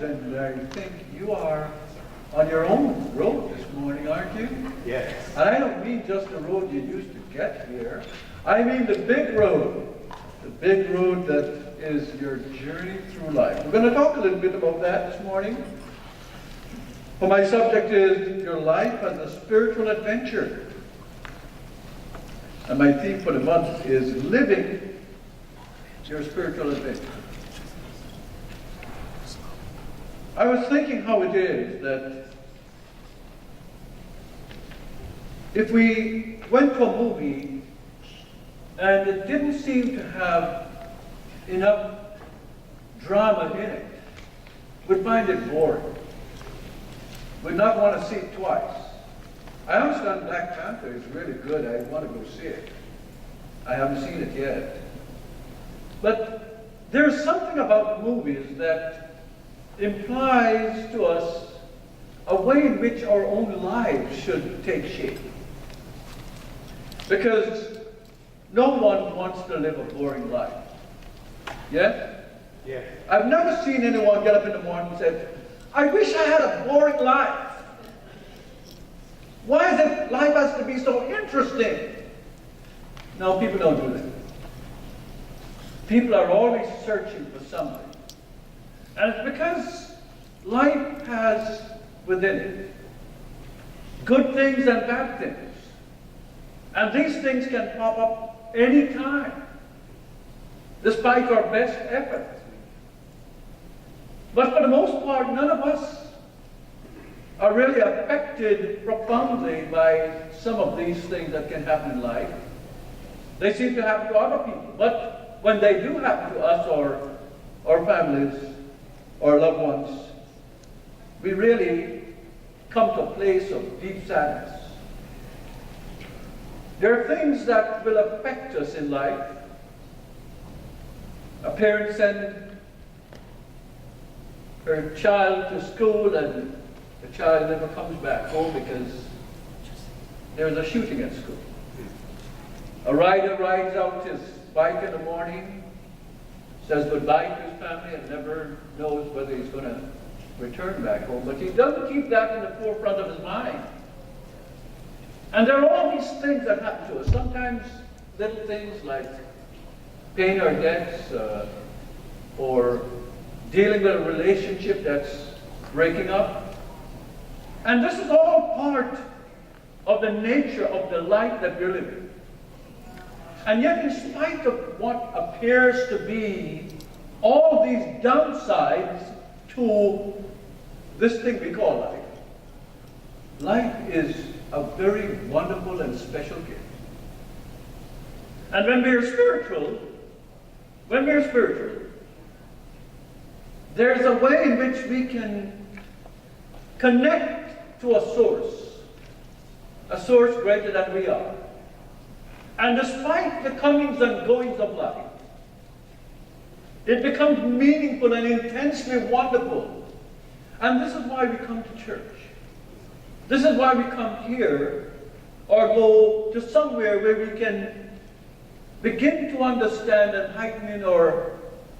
roads, and I think you are on your own road this morning, aren't you? Yes. And I don't mean just the road you used to get here. I mean the big road. The big road that is your journey through life. We're going to talk a little bit about that this morning. Well, my subject is your life as a spiritual adventure. And my theme for the month is living your spiritual adventure. I was thinking how it is that if we went to a movie and it didn't seem to have enough drama in it, we'd find it boring. We'd not want to see it twice. I understand Black Panther is really good. I want to go see it. I haven't seen it yet. But there's something about movies that implies to us a way in which our own lives should take shape. Because no one wants to live a boring life. Yes? Yes. I've never seen anyone get up in the morning and say, I wish I had a boring life. Why is it life has to be so interesting? No, people don't do that. People are always searching for something. And it's because life has within it good things and bad things. And these things can pop up any time, despite our best effort. But for the most part, none of us are really affected profoundly by some of these things that can happen in life. They seem to happen to other people. But when they do happen to us or our families or loved ones, we really come to a place of deep sadness. There are things that will affect us in life. A parent sends her child to school and the child never comes back home because there's a shooting at school. A rider rides out his bike in the morning, says goodbye to his family, and never knows whether he's going to return back home. But he doesn't keep that in the forefront of his mind. And there are all these things that happen to us. Sometimes little things like paying our debts or dealing with a relationship that's breaking up. And this is all part of the nature of the life that we're living. And yet, in spite of what appears to be all these downsides to this thing we call life, life is a very wonderful and special gift. And when we're spiritual, there's a way in which we can connect to a source greater than we are. And despite the comings and goings of life, it becomes meaningful and intensely wonderful. And this is why we come to church. This is why we come here or go to somewhere where we can begin to understand and heighten our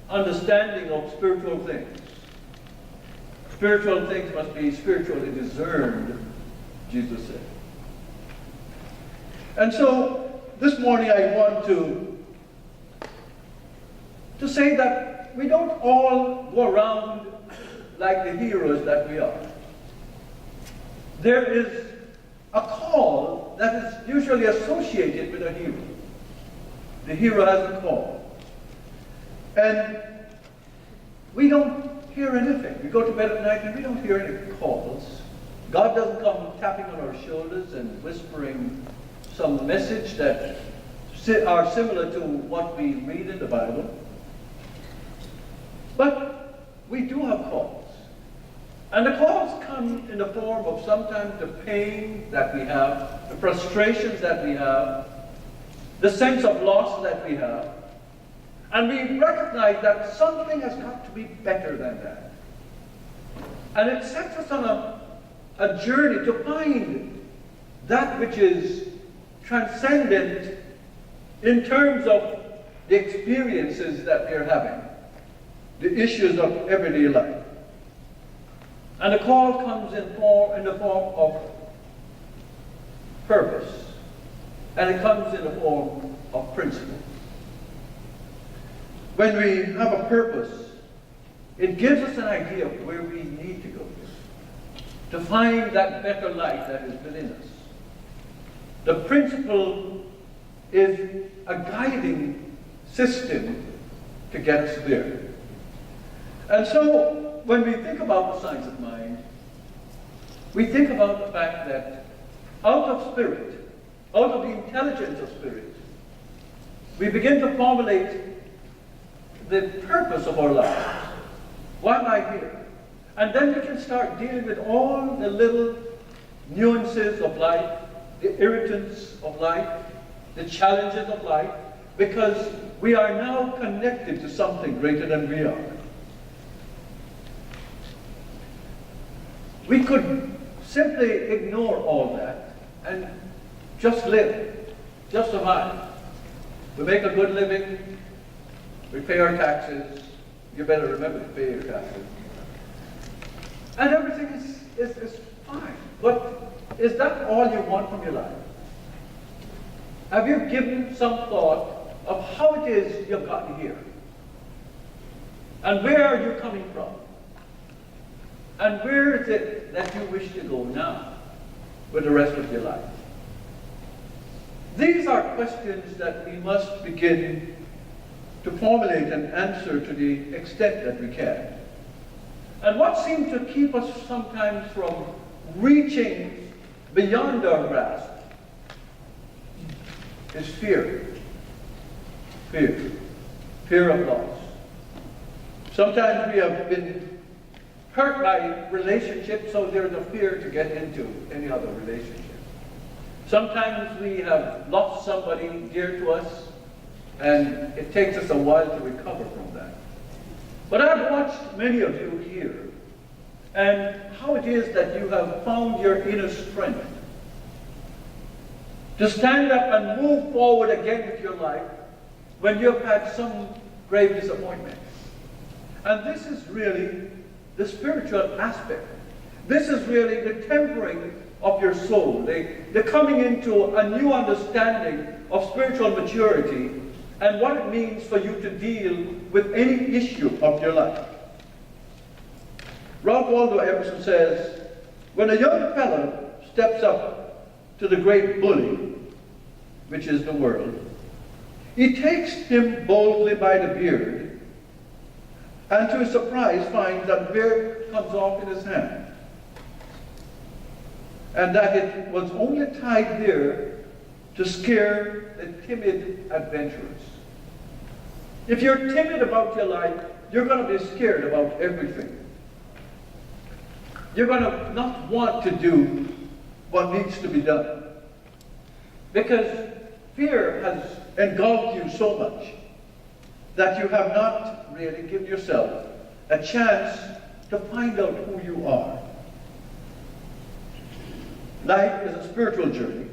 understanding of spiritual things. Spiritual things must be spiritually discerned, Jesus said. And so, this morning I want to say that we don't all go around like the heroes that we are. There is a call that is usually associated with a hero. The hero has a call. And we don't hear anything. We go to bed at night and we don't hear any calls. God doesn't come tapping on our shoulders and whispering some message that are similar to what we read in the Bible. But we do have calls. And the calls come in the form of sometimes the pain that we have, the frustrations that we have, the sense of loss that we have. And we recognize that something has got to be better than that. And it sets us on a journey to find that which is transcendent in terms of the experiences that we're having, the issues of everyday life. And the call comes in the form of purpose. And it comes in the form of principle. When we have a purpose, it gives us an idea of where we need to go, to find that better life that is within us. The principle is a guiding system to get us there. And so, when we think about the science of mind, we think about the fact that out of spirit, out of the intelligence of spirit, we begin to formulate the purpose of our lives. Why am I here? And then we can start dealing with all the little nuances of life, the irritants of life, the challenges of life, because we are now connected to something greater than we are. We could simply ignore all that and just live, just survive. We make a good living, we pay our taxes. You better remember to pay your taxes. And everything is fine. But is that all you want from your life? Have you given some thought of how it is you've gotten here? And where are you coming from? And where is it that you wish to go now with the rest of your life? These are questions that we must begin to formulate and answer to the extent that we can. And what seems to keep us sometimes from reaching beyond our grasp is fear. Fear. Fear of loss. Sometimes we have been hurt by relationships, so there's a fear to get into any other relationship. Sometimes we have lost somebody dear to us, and it takes us a while to recover from that. But I've watched many of you here, and how it is that you have found your inner strength to stand up and move forward again with your life when you've had some grave disappointment. And this is really the spiritual aspect. This is really the tempering of your soul, the coming into a new understanding of spiritual maturity and what it means for you to deal with any issue of your life. Ralph Waldo Emerson says, when a young fellow steps up to the great bully, which is the world, he takes him boldly by the beard, and to his surprise finds that the beard comes off in his hand, and that it was only tied there to scare the timid adventurers. If you're timid about your life, you're going to be scared about everything. You're going to not want to do what needs to be done. Because fear has engulfed you so much that you have not really given yourself a chance to find out who you are. Life is a spiritual journey.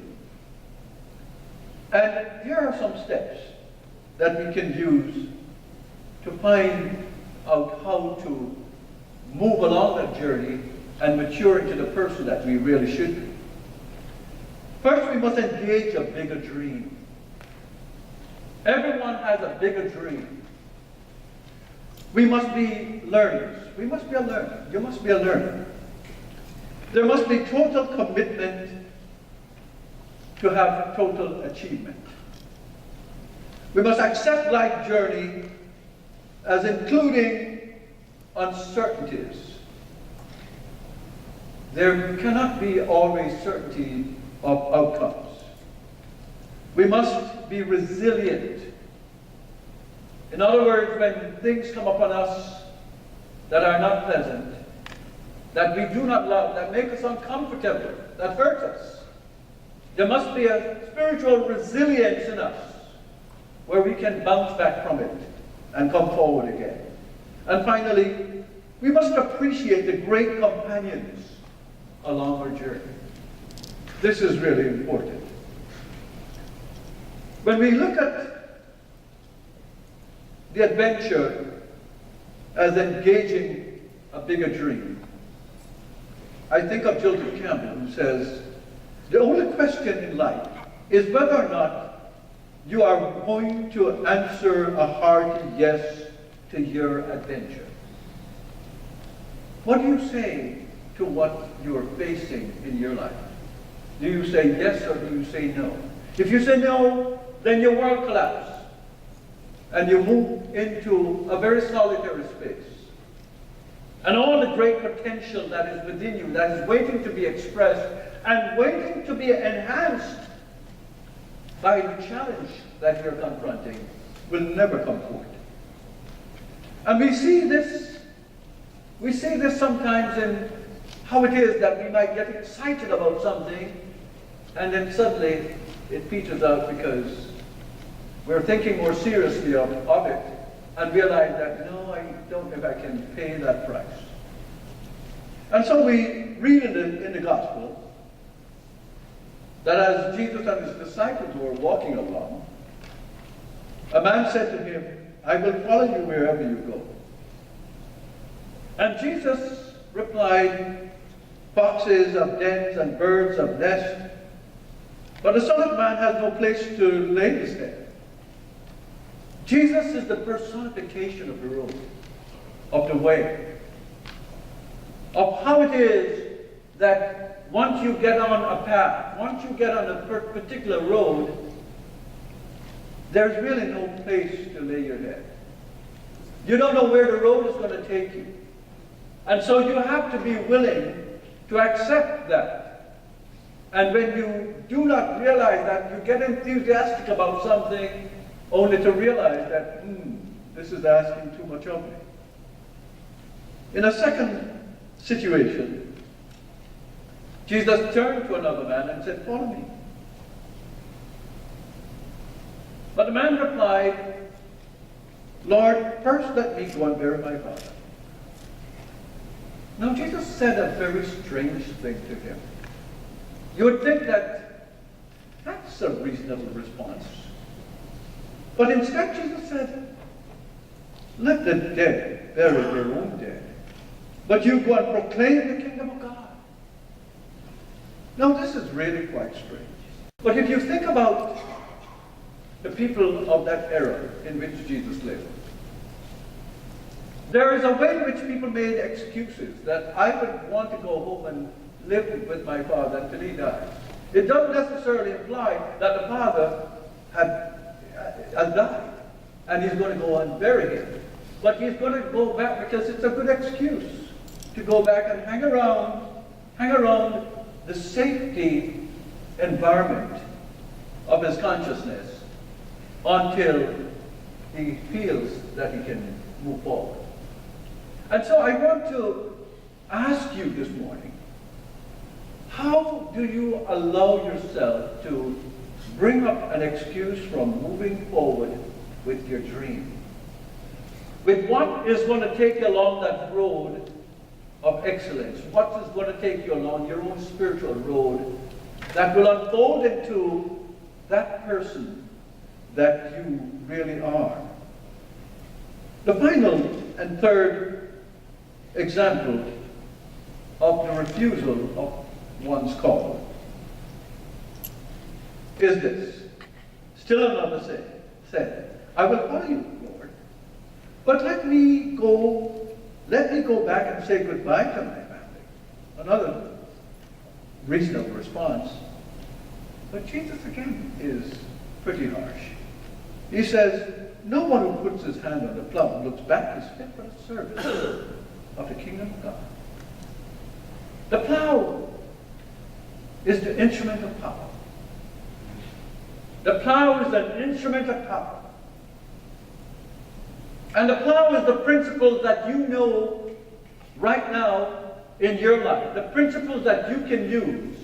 And here are some steps that we can use to find out how to move along that journey and mature into the person that we really should be. First, we must engage a bigger dream. Everyone has a bigger dream. We must be learners. We must be a learner. You must be a learner. There must be total commitment to have total achievement. We must accept life's journey as including uncertainties. There cannot be always certainty of outcomes. We must be resilient. In other words, when things come upon us that are not pleasant, that we do not love, that make us uncomfortable, that hurt us, there must be a spiritual resilience in us where we can bounce back from it and come forward again. And finally, we must appreciate the great companions along our journey. This is really important. When we look at the adventure as engaging a bigger dream, I think of Joseph Campbell, who says, the only question in life is whether or not you are going to answer a hearty yes to your adventure. What do you say to what you're facing in your life? Do you say yes or do you say no? If you say no, then your world collapses and you move into a very solitary space. And all the great potential that is within you, that is waiting to be expressed and waiting to be enhanced by the challenge that you're confronting, will never come forth. And we see this sometimes in how it is that we might get excited about something and then suddenly it peters out because we're thinking more seriously of it and realize that, no, I don't know if I can pay that price. And so we read in the Gospel that as Jesus and his disciples were walking along, a man said to him, I will follow you wherever you go. And Jesus replied, foxes have dens and birds have nests, but the Son of Man has no place to lay his head. Jesus is the personification of the road, of the way, of how it is that once you get on a path, once you get on a particular road, there's really no place to lay your head. You don't know where the road is going to take you. And so you have to be willing to accept that. And when you do not realize that, you get enthusiastic about something only to realize that, this is asking too much of me. In a second situation, Jesus turned to another man and said, follow me. But the man replied, Lord, first let me go and bury my father. Now Jesus said a very strange thing to him. You would think that that's a reasonable response. But instead Jesus said, let the dead bury their own dead, but you go and proclaim the kingdom of God. Now this is really quite strange. But if you think about the people of that era in which Jesus lived, there is a way in which people made excuses that I would want to go home and live with my father until he died. It doesn't necessarily imply that the father had died and he's going to go and bury him. But he's going to go back because it's a good excuse to go back and hang around the safety environment of his consciousness until he feels that he can move forward. And so I want to ask you this morning, how do you allow yourself to bring up an excuse from moving forward with your dream? With what is going to take you along that road of excellence? What is going to take you along your own spiritual road that will unfold into that person that you really are? The final and third example of the refusal of one's call is this. Still another said, I will follow you, Lord, but let me go back and say goodbye to my family. Another reasonable response. But Jesus again is pretty harsh. He says, no one who puts his hand on the plow and looks back is fit for the service of the kingdom of God. The plow is the instrument of power. The plow is an instrument of power. And the plow is the principles that you know right now in your life. The principles that you can use.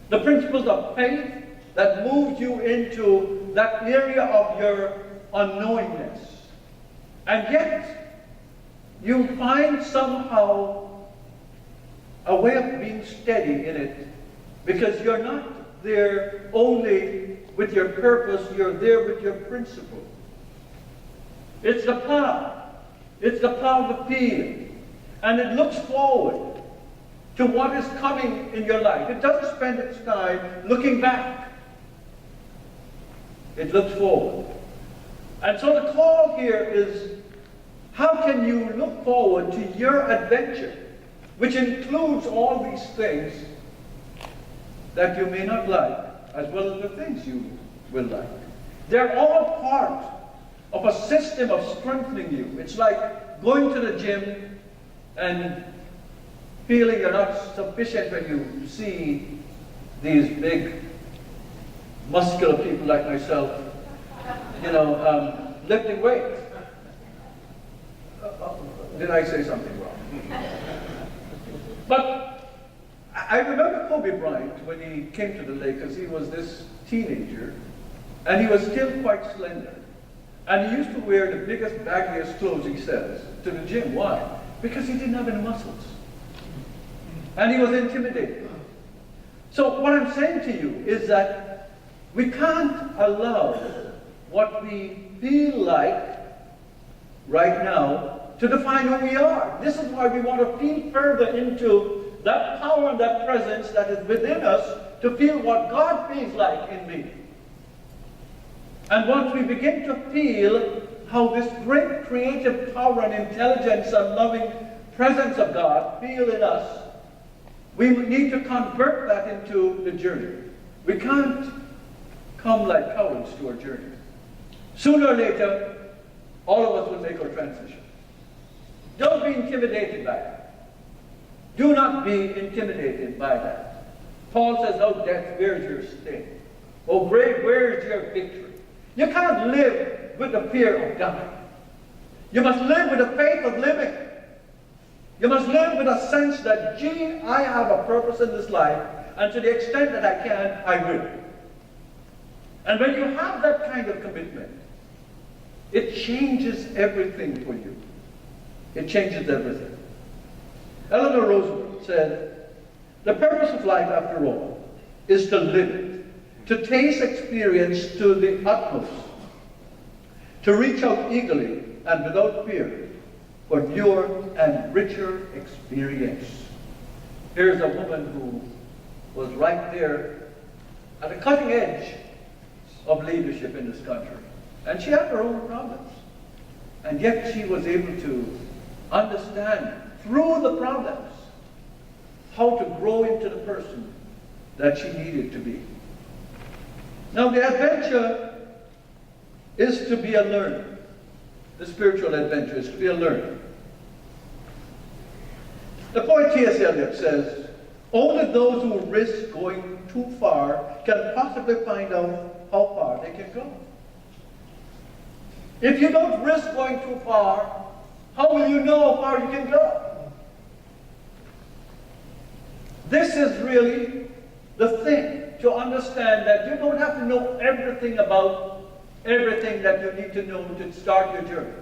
The principles of faith that moves you into that area of your unknowingness. And yet, you find somehow a way of being steady in it, because you're not there only with your purpose, you're there with your principle. It's the plow. It's the plow of the field. And it looks forward. to what is coming in your life. It doesn't spend its time looking back. It looks forward. And so the call here is, how can you look forward to your adventure, which includes all these things that you may not like, as well as the things you will like. They're all part of a system of strengthening you. It's like going to the gym and feeling you're not sufficient when you see these big, muscular people like myself, lifting weights. Did I say something wrong? But I remember Kobe Bryant when he came to the Lakers. He was this teenager, and he was still quite slender. And he used to wear the biggest, baggiest clothes, he says, to the gym. Why? Because he didn't have any muscles. And he was intimidated. So what I'm saying to you is that we can't allow what we feel like right now to define who we are. This is why we want to feel further into that power and that presence that is within us to feel what God feels like in me. And once we begin to feel how this great creative power and intelligence and loving presence of God feel in us, we need to convert that into the journey. We can't come like cowards to our journey. Sooner or later, all of us will make our transition. Don't be intimidated by it. Do not be intimidated by that. Paul says, "Oh, death, where's your sting? Oh, grave, where's your victory?" You can't live with the fear of dying. You must live with the faith of living. You must live with a sense that, gee, I have a purpose in this life, and to the extent that I can, I will. And when you have that kind of commitment, it changes everything for you. It changes everything. Eleanor Roosevelt said, "The purpose of life, after all, is to live it, to taste experience to the utmost, to reach out eagerly and without fear for newer and richer experience." Here's a woman who was right there at the cutting edge of leadership in this country. And she had her own problems. And yet she was able to understand through the problems how to grow into the person that she needed to be. Now the adventure is to be a learner. The spiritual adventure is to be a learner. The poet T.S. Eliot says, "Only those who risk going too far can possibly find out how far they can go." If you don't risk going too far, how will you know how far you can go? This is really the thing, to understand that you don't have to know everything about everything that you need to know to start your journey.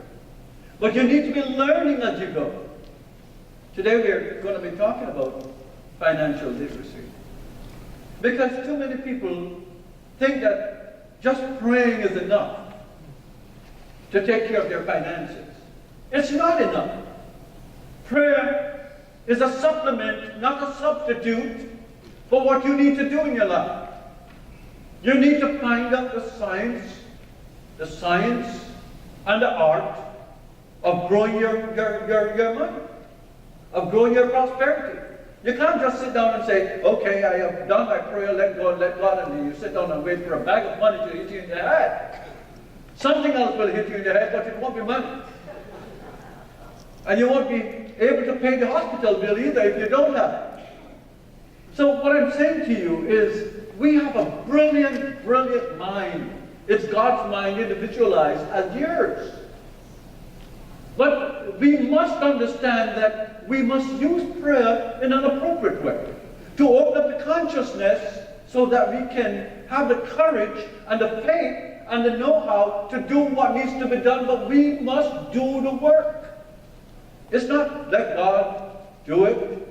But you need to be learning as you go. Today we're going to be talking about financial literacy. Because too many people think that just praying is enough to take care of their finances. It's not enough. Prayer is a supplement, not a substitute for what you need to do in your life. You need to find out the science and the art of growing your money, of growing your prosperity. You can't just sit down and say, "Okay, I have done my prayer, let God, and you sit down and wait for a bag of money to hit you in the head. Something else will hit you in the head, but it won't be money. And you won't be able to pay the hospital bill either if you don't have it." So what I'm saying to you is, we have a brilliant, brilliant mind. It's God's mind individualized as yours. But we must understand that we must use prayer in an appropriate way, to open up the consciousness so that we can have the courage and the faith and the know-how to do what needs to be done, but we must do the work. It's not let God do it,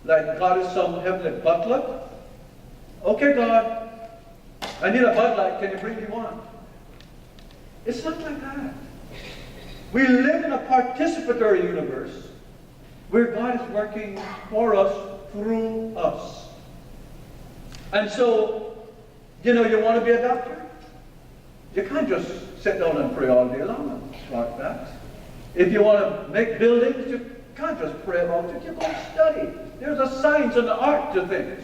like God is some heavenly butler. "Okay, God, I need a Bud Light, can you bring me one?" It's not like that. We live in a participatory universe where God is working for us through us. And so, you know, you want to be a doctor? You can't just sit down and pray all day long and start that. If you want to make buildings, you can't just pray about it. You go and study. There's a science and an art to things.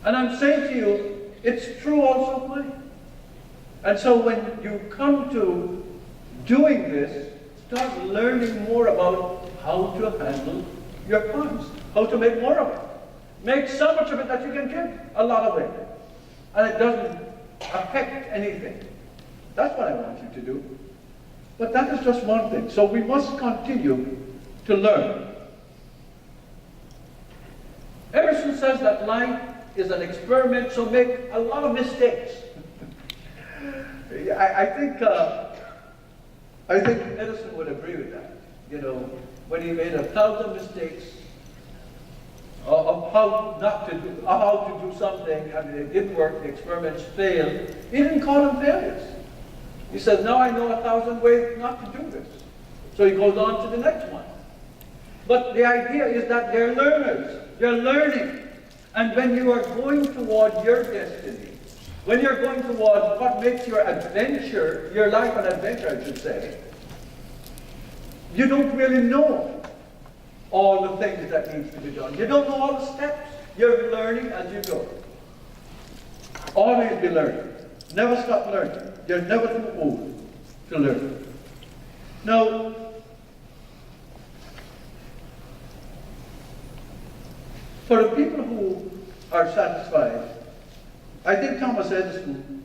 And I'm saying to you, it's true also of mine. And so when you come to doing this, start learning more about how to handle your funds, how to make more of it. Make so much of it that you can give a lot of it. And it doesn't affect anything. That's what I want you to do. But that is just one thing. So we must continue to learn. Emerson says that life is an experiment, so make a lot of mistakes. I think Edison would agree with that. You know, when he made 1,000 mistakes of how to do something, and it didn't work, the experiments failed, he didn't call them failures. He said, now I know 1,000 ways not to do this. So he goes on to the next one. But the idea is that they're learners. They're learning. And when you are going toward your destiny, when you're going towards what makes your adventure, your life an adventure, I should say, you don't really know all the things that needs to be done. You don't know all the steps. You're learning as you go. Always be learning. Never stop learning. You're never too old to learn. Now, for the people who are satisfied, I think Thomas Edison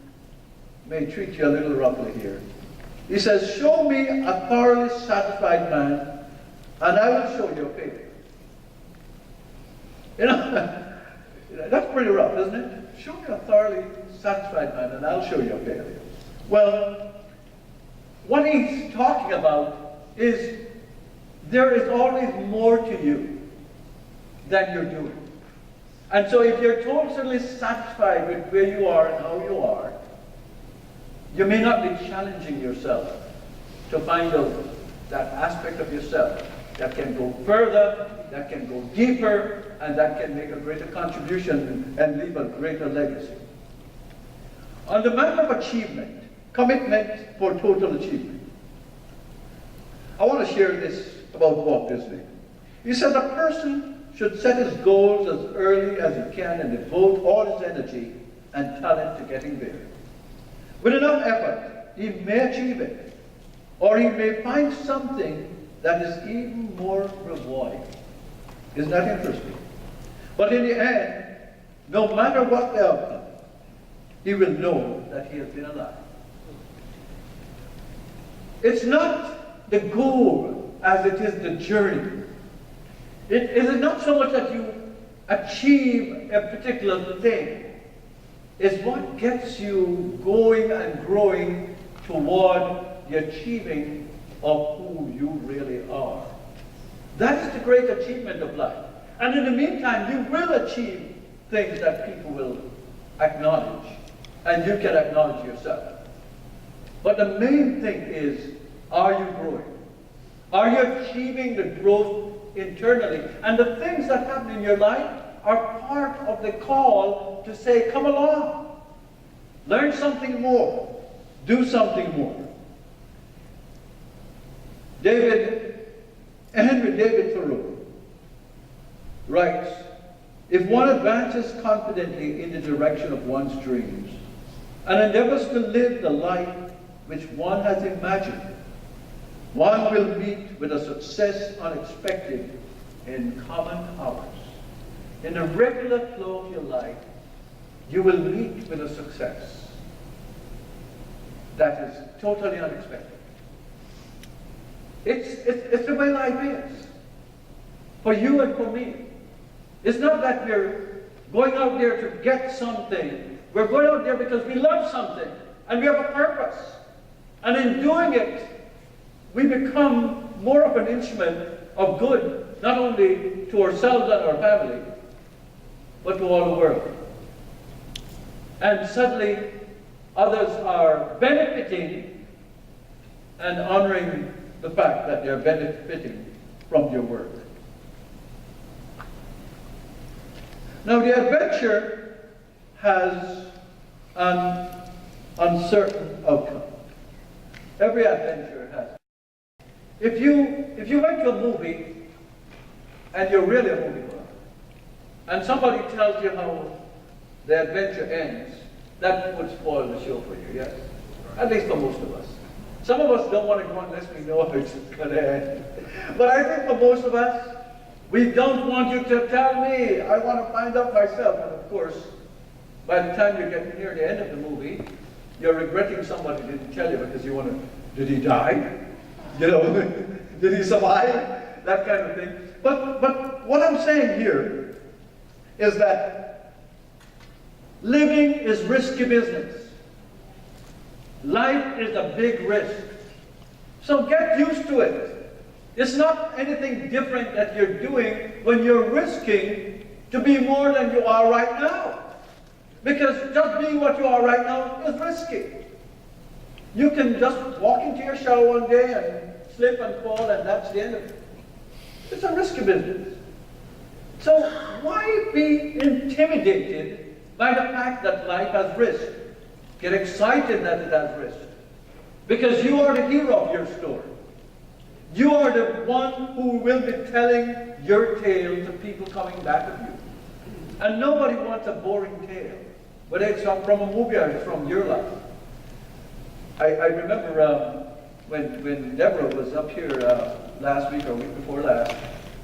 may treat you a little roughly here. He says, show me a thoroughly satisfied man, and I will show you a failure. You know, that's pretty rough, isn't it? Show me a thoroughly satisfied man, and I'll show you a failure. Well, what he's talking about is there is always more to you than you're doing. And so if you're totally satisfied with where you are and how you are, you may not be challenging yourself to find out that aspect of yourself that can go further, that can go deeper, and that can make a greater contribution and leave a greater legacy. On the matter of achievement, commitment for total achievement, I want to share this about Walt Disney. He said a person should set his goals as early as he can and devote all his energy and talent to getting there. With enough effort, he may achieve it, or he may find something that is even more rewarding. Isn't that interesting? But in the end, no matter what the outcome, he will know that he has been alive. It's not the goal as it is the journey. It is not so much that you achieve a particular thing. It's what gets you going and growing toward the achieving of who you really are. That is the great achievement of life. And in the meantime, you will achieve things that people will acknowledge, and you can acknowledge yourself. But the main thing is, are you growing? Are you achieving the growth internally? And the things that happen in your life are part of the call to say, come along, learn something more, do something more. Henry David Thoreau writes, if one advances confidently in the direction of one's dreams and endeavors to live the life which one has imagined, one will meet with a success unexpected in common hours. In the regular flow of your life, you will meet with a success that is totally unexpected. It's the way life is. For you and for me. It's not that we're going out there to get something. We're going out there because we love something and we have a purpose. And in doing it, we become more of an instrument of good, not only to ourselves and our family, but to all the world. And suddenly, others are benefiting and honoring the fact that they're benefiting from your work. Now the adventure has an uncertain outcome. Every adventure has. If you went to a movie and you're really a movie buff, and somebody tells you how the adventure ends, that would spoil the show for you, yes? At least for most of us. Some of us don't want to go unless we know how it's going to end. But I think for most of us, we don't want you to tell me. I want to find out myself. And of course, by the time you get near the end of the movie, you're regretting somebody didn't tell you because you want to, did he die? You know, did he survive? That kind of thing. But what I'm saying here is that living is risky business. Life is a big risk. So get used to it. It's not anything different that you're doing when you're risking to be more than you are right now. Because just being what you are right now is risky. You can just walk into your shower one day and slip and fall, and that's the end of it. It's a risky business. So why be intimidated by the fact that life has risk? Get excited that it has risk. Because you are the hero of your story. You are the one who will be telling your tale to people coming back of you. And nobody wants a boring tale, whether it's from a movie or it's from your life. I remember when Deborah was up here last week or week before last,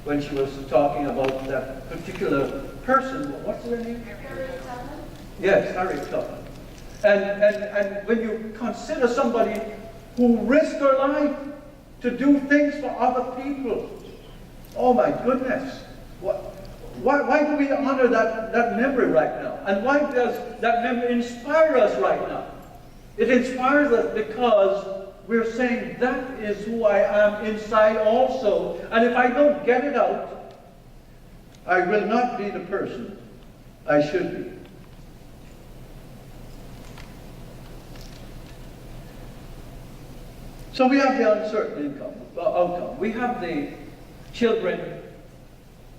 when she was talking about that particular person. What's her name? Harriet Tubman? Yes, Harriet Tubman. And when you consider somebody who risked her life to do things for other people, oh my goodness, why do we honor that memory right now? And why does that memory inspire us right now? It inspires us because we're saying that is who I am inside also, and if I don't get it out, I will not be the person I should be. So we have the uncertain outcome. We have the children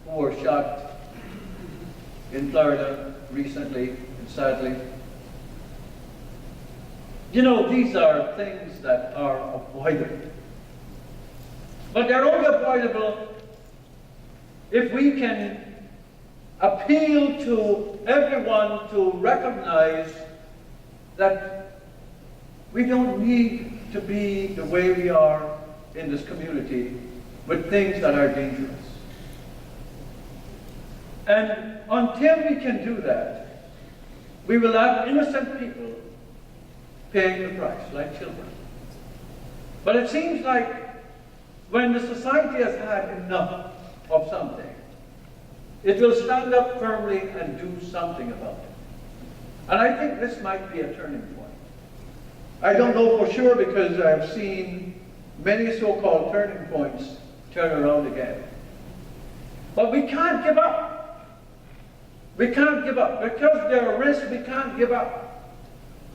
who were shot in Florida recently, and sadly. You know, these are things that are avoidable. But they're only avoidable if we can appeal to everyone to recognize that we don't need to be the way we are in this community with things that are dangerous. And until we can do that, we will have innocent people paying the price, like children. But it seems like when the society has had enough of something, it will stand up firmly and do something about it. And I think this might be a turning point. I don't know for sure because I've seen many so-called turning points turn around again. But we can't give up. We can't give up. Because there are risks, we can't give up.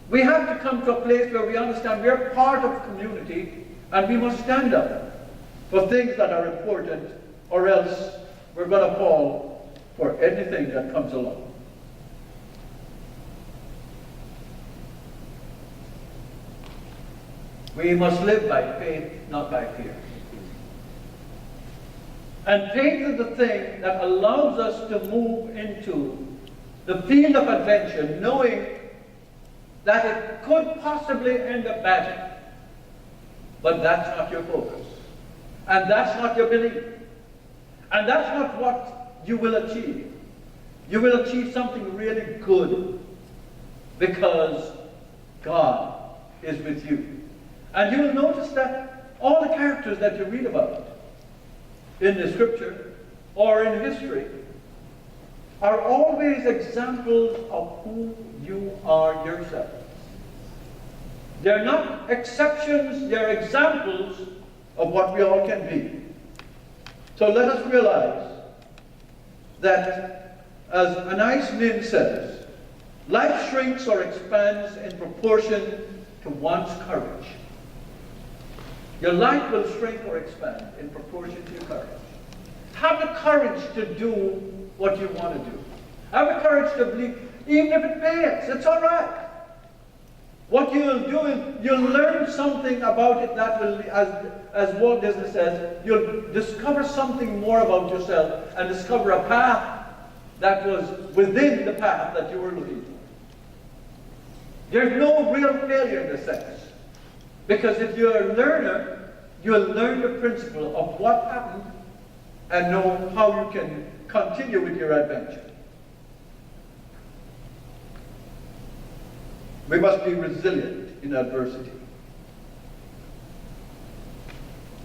We have to come to a place where we understand we're part of the community and we must stand up for things that are important, or else we're going to fall for anything that comes along. We must live by faith, not by fear. And faith is the thing that allows us to move into the field of adventure, knowing that it could possibly end up badly. But that's not your focus. And that's not your belief. And that's not what you will achieve. You will achieve something really good because God is with you. And you will notice that all the characters that you read about in the scripture or in history are always examples of who you are yourself. They're not exceptions, they're examples of what we all can be. So let us realize that, as Anais Nin says, life shrinks or expands in proportion to one's courage. Your life will shrink or expand in proportion to your courage. Have the courage to do what you want to do. Have the courage to believe, even if it fails, it's all right. What you'll do is you'll learn something about it that will, as Walt Disney says, you'll discover something more about yourself and discover a path that was within the path that you were looking for. There's no real failure in this sense. Because if you're a learner, you'll learn the principle of what happened and know how you can continue with your adventure. We must be resilient in adversity.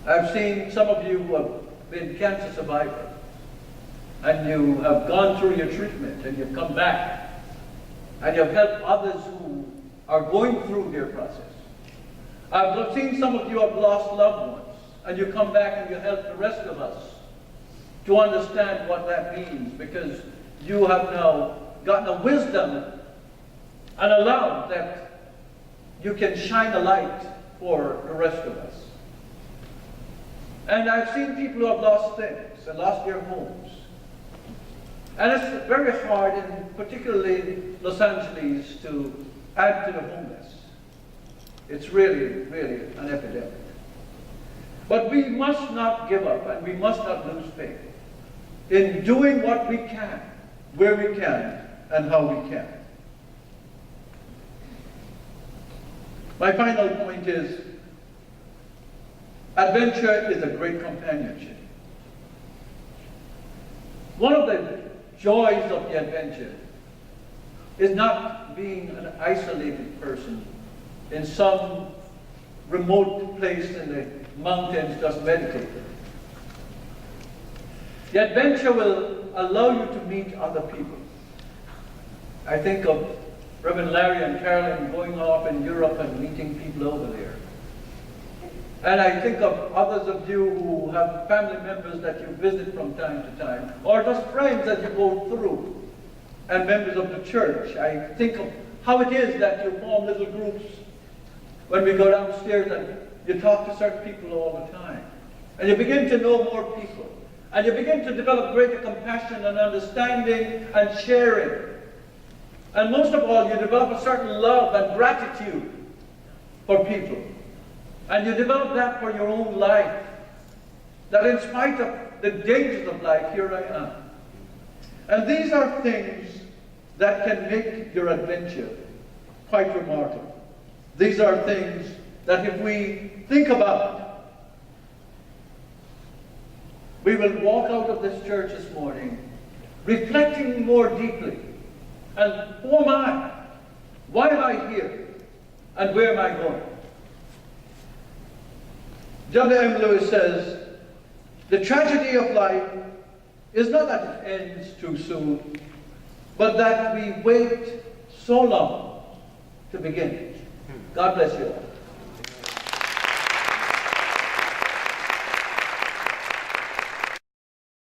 I've seen some of you who have been cancer survivors, and you have gone through your treatment, and you've come back, and you've helped others who are going through their process. I've seen some of you have lost loved ones, and you come back and you help the rest of us to understand what that means, because you have now gotten a wisdom and a love that you can shine a light for the rest of us. And I've seen people who have lost things and lost their homes. And it's very hard, in particularly Los Angeles, to add to the homeless. It's really, really an epidemic. But we must not give up, and we must not lose faith in doing what we can, where we can, and how we can. My final point is, adventure is a great companionship. One of the joys of the adventure is not being an isolated person in some remote place in the mountains just meditating. The adventure will allow you to meet other people. I think of Reverend Larry and Carolyn going off in Europe and meeting people over there. And I think of others of you who have family members that you visit from time to time, or just friends that you go through, and members of the church. I think of how it is that you form little groups when we go downstairs and you talk to certain people all the time. And you begin to know more people. And you begin to develop greater compassion and understanding and sharing. And most of all, you develop a certain love and gratitude for people. And you develop that for your own life. That in spite of the dangers of life, here I am. And these are things that can make your adventure quite remarkable. These are things that if we think about, we will walk out of this church this morning reflecting more deeply. And who am I? Why am I here? And where am I going? W.M. Lewis says, the tragedy of life is not that it ends too soon, but that we wait so long to begin. God bless you all.